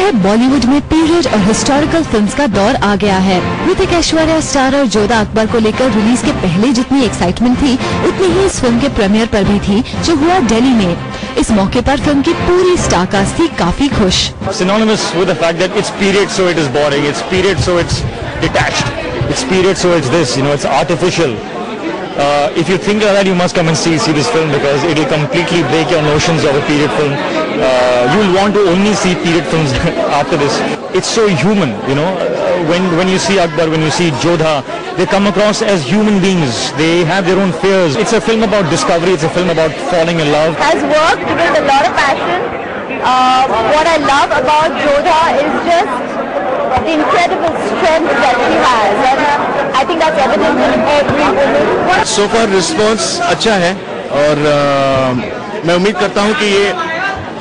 है बॉलीवुड में पीरियड और हिस्टोरिकल फिल्म्स का दौर आ गया है। ऋतिक, ऐश्वर्या स्टार और जोधा अकबर को लेकर रिलीज के पहले जितनी एक्साइटमेंट थी उतनी ही इस फिल्म के प्रीमियर पर भी थी, जो हुआ दिल्ली में। इस मौके पर फिल्म की पूरी स्टार कास्ट थी काफी खुश। Synonymous with the fact that it's period, so it is boring. It's period, so it's detached. It's period, so it's this. It's artificial. If you think like that, you must come and see this film because it will completely break your notions of a period film. You will want to only see period films after this. It's so human, when you see Akbar, when you see Jodha, they come across as human beings. They have their own fears. It's a film about discovery. It's a film about falling in love. Has worked with a lot of passion. What I love about Jodha is just the incredible strength that she has, and I think that's evident in every woman. So far response अच्छा है और मैं उम्मीद करता हूँ कि ये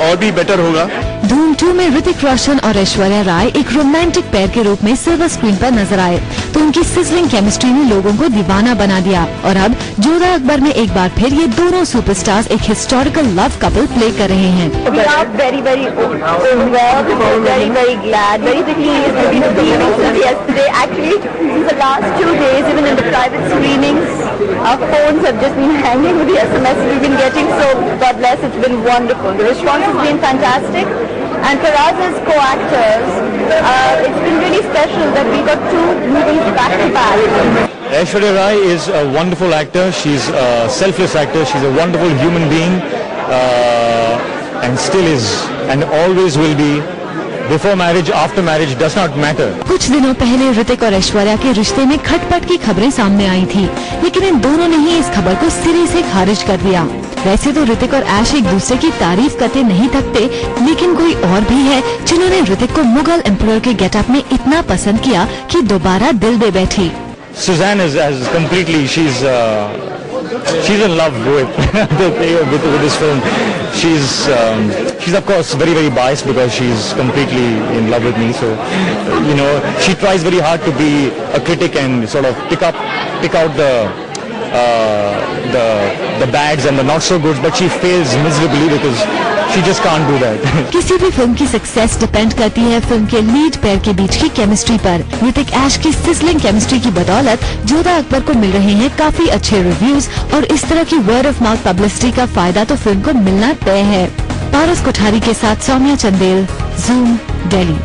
और भी बेटर होगा। धूम 2 में ऋतिक रोशन और ऐश्वर्या राय एक रोमांटिक पेयर के रूप में सिल्वर स्क्रीन पर नजर आए, तो उनकी सिजलिंग केमिस्ट्री ने लोगों को दीवाना बना दिया। और अब जोधा अकबर में एक बार फिर ये दोनों सुपरस्टार्स एक हिस्टोरिकल लव कपल प्ले कर रहे हैं। We are very, very involved, very, very glad, very pleased to be screening since yesterday. Actually, since the last 2 days, even in the private screenings, our phones have just been hanging with the SMS we've been getting. So God bless, it's been wonderful. The response has been fantastic. And for us as co-actors, it's been really special that we got 2 movies back to back. Aishwarya Rai is a wonderful actor. She's a selfless actor. She's a wonderful human being, and still is, and always will be. Before marriage, after marriage, does not matter. कुछ दिनों पहले ऋतिक और ऐश्वर्या के रिश्ते में खटपट की खबरें सामने आई थी, लेकिन इन दोनों ने ही इस खबर को सिरे से खारिज कर दिया। वैसे तो ऋतिक और ऐश एक दूसरे की तारीफ करते नहीं थकते, लेकिन कोई और भी है जिन्होंने ऋतिक को मुगल एम्परर के गेटअप में इतना पसंद किया कि दोबारा दिल दे बैठी। Suzanne is completely, she's in love with this film. She's of course very, very biased because she's completely in love with me. So, she tries very hard to be a critic and sort of pick out the bads and the not so goods, but she fails miserably because she just can't do that. किसी भी film की success depend करती है film के lead pair के बीच की chemistry पर। ऋतिक ऐश की सिजलिंग केमिस्ट्री की बदौलत जोधा अकबर को मिल रहे हैं काफी अच्छे रिव्यूज, और इस तरह की वर्ड ऑफ माउथ पब्लिसिटी का फायदा तो फिल्म को मिलना तय है। पारस कोठारी के साथ सौम्या चंदेल, ज़ूम, दिल्ली।